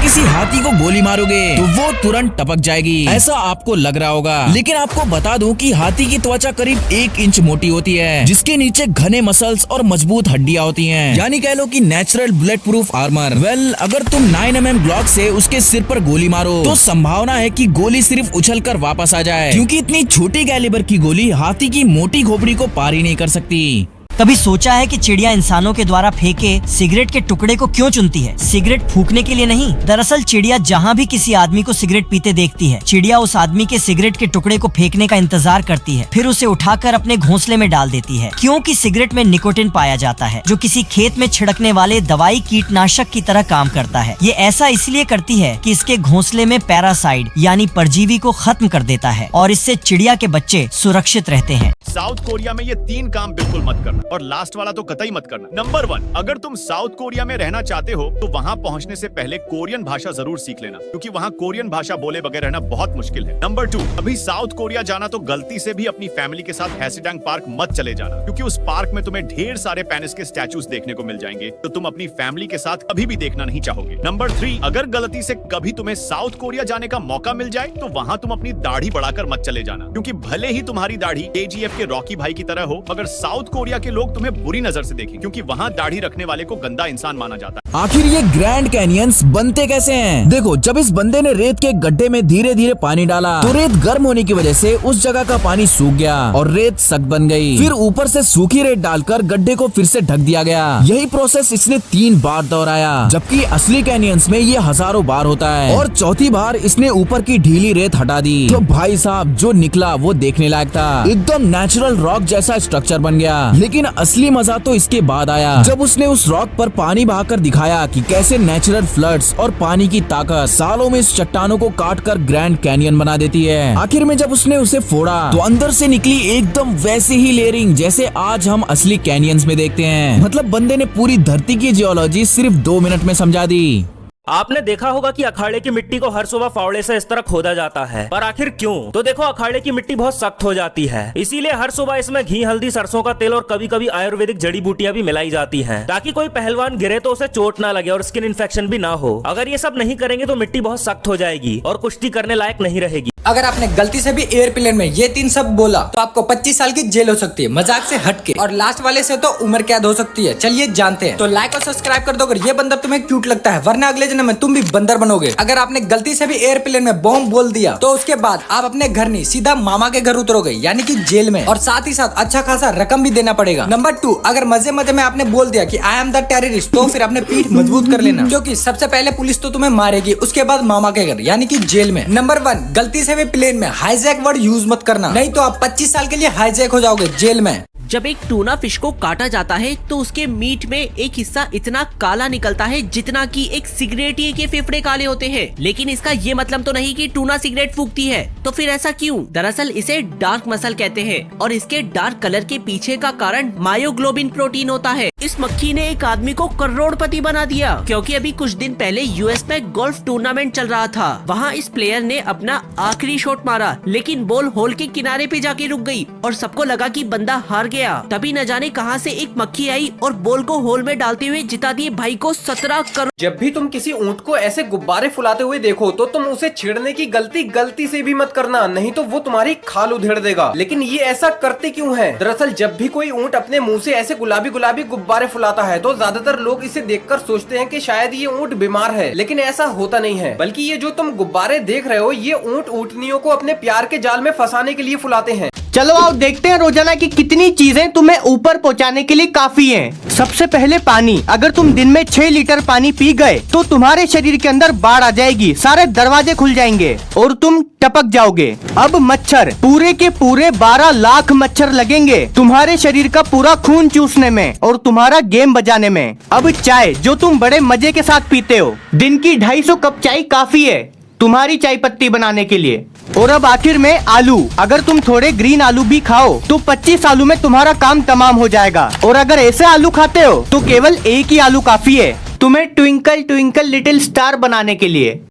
किसी हाथी को गोली मारोगे तो वो तुरंत टपक जाएगी, ऐसा आपको लग रहा होगा। लेकिन आपको बता दूं कि हाथी की त्वचा करीब 1 इंच मोटी होती है, जिसके नीचे घने मसल्स और मजबूत हड्डियां होती हैं। यानी कह लो कि natural bullet proof armour. Well, अगर तुम 9mm ग्लॉक से उसके सिर पर गोली मारो तो संभावना है कि गोली सिर्फ उछलकर वापस आ जाए, क्योंकि इतनी छोटी कैलिबर की गोली हाथी की मोटी खोपड़ी को पार ही नहीं कर सकती। कभी सोचा है कि चिड़िया इंसानों के द्वारा फेंके सिगरेट के टुकड़े को क्यों चुनती है? सिगरेट फूकने के लिए नहीं। दरअसल चिड़िया जहाँ भी किसी आदमी को सिगरेट पीते देखती है, चिड़िया उस आदमी के सिगरेट के टुकड़े को फेंकने का इंतजार करती है, फिर उसे उठाकर अपने घोंसले में डाल देती है, क्योंकि सिगरेट में निकोटिन पाया जाता है, जो किसी खेत में छिड़कने वाले दवाई कीटनाशक की तरह काम करता है। ये ऐसा इसलिए करती है कि इसके घोंसले में पैरासाइड यानी परजीवी को खत्म कर देता है और इससे चिड़िया के बच्चे सुरक्षित रहते हैं। साउथ कोरिया में ये 3 काम बिल्कुल मत करना, और लास्ट वाला तो कतई मत करना। नंबर 1, अगर तुम साउथ कोरिया में रहना चाहते हो तो वहाँ पहुँचने से पहले कोरियन भाषा जरूर सीख लेना, क्योंकि वहाँ कोरियन भाषा बोले बगैर रहना बहुत मुश्किल है। नंबर 2, अभी साउथ कोरिया जाना तो गलती से भी अपनी फैमिली के साथ हैसीडैंग पार्क मत चले जाना, क्योंकि उस पार्क में तुम्हें ढेर सारे पेनिस के स्टैचूज देखने को मिल जाएंगे, तो तुम अपनी फैमिली के साथ कभी भी देखना नहीं चाहोगे। नंबर 3, अगर गलती से कभी तुम्हें साउथ कोरिया जाने का मौका मिल जाए तो वहाँ तुम अपनी दाढ़ी बढ़ाकर मत चले जाना, क्योंकि भले ही तुम्हारी दाढ़ी KGF के रॉकी भाई की तरह हो, मगर साउथ कोरिया के लोग तुम्हें बुरी नजर से देखें, क्योंकि वहाँ दाढ़ी रखने वाले को गंदा इंसान माना जाता है। आखिर ये ग्रैंड कैनियंस बनते कैसे हैं? देखो, जब इस बंदे ने रेत के गड्ढे में धीरे धीरे पानी डाला तो रेत गर्म होने की वजह से उस जगह का पानी सूख गया और रेत सख्त बन गई। फिर ऊपर से सूखी रेत डालकर गड्ढे को फिर से ढक दिया गया। यही प्रोसेस इसने 3 बार दोहराया, जबकि असली कैनियंस में ये हजारों बार होता है। और चौथी बार इसने ऊपर की ढीली रेत हटा दी तो भाई साहब जो निकला वो देखने लायक था। एकदम नेचुरल रॉक जैसा स्ट्रक्चर बन गया। लेकिन असली मजा तो इसके बाद आया, जब उसने उस रॉक पर पानी बहाकर दिखाया कि कैसे नेचुरल फ्लड्स और पानी की ताकत सालों में इस चट्टानों को काटकर ग्रैंड कैनियन बना देती है। आखिर में जब उसने उसे फोड़ा तो अंदर से निकली एकदम वैसी ही लेयरिंग जैसे आज हम असली कैनियंस में देखते हैं। मतलब बंदे ने पूरी धरती की जियोलॉजी सिर्फ 2 मिनट में समझा दी। आपने देखा होगा कि अखाड़े की मिट्टी को हर सुबह फावड़े से इस तरह खोदा जाता है, पर आखिर क्यों? तो देखो, अखाड़े की मिट्टी बहुत सख्त हो जाती है, इसीलिए हर सुबह इसमें घी, हल्दी, सरसों का तेल और कभी कभी आयुर्वेदिक जड़ी बूटियां भी मिलाई जाती हैं, ताकि कोई पहलवान गिरे तो उसे चोट ना लगे और स्किन इन्फेक्शन भी ना हो। अगर ये सब नहीं करेंगे तो मिट्टी बहुत सख्त हो जाएगी और कुश्ती करने लायक नहीं रहेगी। अगर आपने गलती से भी एयरप्लेन में ये 3 शब्द बोला तो आपको 25 साल की जेल हो सकती है, मजाक से हटके, और लास्ट वाले से तो उम्र कैद हो सकती है। चलिए जानते हैं। तो लाइक और सब्सक्राइब कर दो अगर ये बंदर तुम्हें क्यूट लगता है, वरना अगले जन्म में तुम भी बंदर बनोगे। अगर आपने गलती से भी एयरप्लेन में बॉम्ब बोल दिया तो उसके बाद आप अपने घर नहीं, सीधा मामा के घर उतरोगे, यानी कि जेल में, और साथ ही साथ अच्छा खासा रकम भी देना पड़ेगा। नंबर 2, अगर मजे मजे में आपने बोल दिया कि आई एम द टेररिस्ट, तो फिर अपने पीठ मजबूत कर लेना, क्योंकि सबसे पहले पुलिस तो तुम्हें मारेगी, उसके बाद मामा के घर यानी कि जेल में। नंबर 1, गलती से भी प्लेन में हाईजैक वर्ड यूज मत करना, नहीं तो आप 25 साल के लिए हाईजैक हो जाओगे जेल में। जब एक टूना फिश को काटा जाता है तो उसके मीट में एक हिस्सा इतना काला निकलता है जितना कि एक सिगरेटिये के फेफड़े काले होते हैं। लेकिन इसका ये मतलब तो नहीं कि टूना सिगरेट फूकती है, तो फिर ऐसा क्यों? दरअसल इसे डार्क मसल कहते हैं और इसके डार्क कलर के पीछे का कारण मायोग्लोबिन प्रोटीन होता है। इस मक्खी ने एक आदमी को करोड़पति बना दिया, क्योंकि अभी कुछ दिन पहले यूएस में गोल्फ टूर्नामेंट चल रहा था। वहाँ इस प्लेयर ने अपना आखिरी शॉट मारा, लेकिन बॉल होल के किनारे पे जाके रुक गई और सबको लगा कि बंदा हार गया। तभी न जाने कहां से एक मक्खी आई और बॉल को होल में डालते हुए जिता दिए भाई को 17 करोड़। जब भी तुम किसी ऊंट को ऐसे गुब्बारे फुलाते हुए देखो तो तुम उसे छेड़ने की गलती से भी मत करना, नहीं तो वो तुम्हारी खाल उधेड़ देगा। लेकिन ये ऐसा करते क्यों है? दरअसल जब भी कोई ऊंट अपने मुंह से ऐसे गुलाबी गुलाबी गुब्बारे फुलाता है तो ज्यादातर लोग इसे देखकर सोचते हैं कि शायद ये ऊंट बीमार है, लेकिन ऐसा होता नहीं है। बल्कि ये जो तुम गुब्बारे देख रहे हो ये ऊंट ऊंटनियों को अपने प्यार के जाल में फंसाने के लिए फुलाते हैं। चलो आओ देखते हैं रोजाना की कितनी चीजें तुम्हें ऊपर पहुंचाने के लिए काफी हैं। सबसे पहले पानी। अगर तुम दिन में 6 लीटर पानी पी गए तो तुम्हारे शरीर के अंदर बाढ़ आ जाएगी, सारे दरवाजे खुल जाएंगे और तुम टपक जाओगे। अब मच्छर, पूरे के पूरे 12 लाख मच्छर लगेंगे तुम्हारे शरीर का पूरा खून चूसने में और तुम्हारा गेम बजाने में। अब चाय, जो तुम बड़े मजे के साथ पीते हो, दिन की 250 कप चाय काफी है तुम्हारी चाय पत्ती बनाने के लिए। और अब आखिर में आलू। अगर तुम थोड़े ग्रीन आलू भी खाओ तो 25 आलू में तुम्हारा काम तमाम हो जाएगा। और अगर ऐसे आलू खाते हो तो केवल एक ही आलू काफी है तुम्हें ट्विंकल ट्विंकल लिटिल स्टार बनाने के लिए।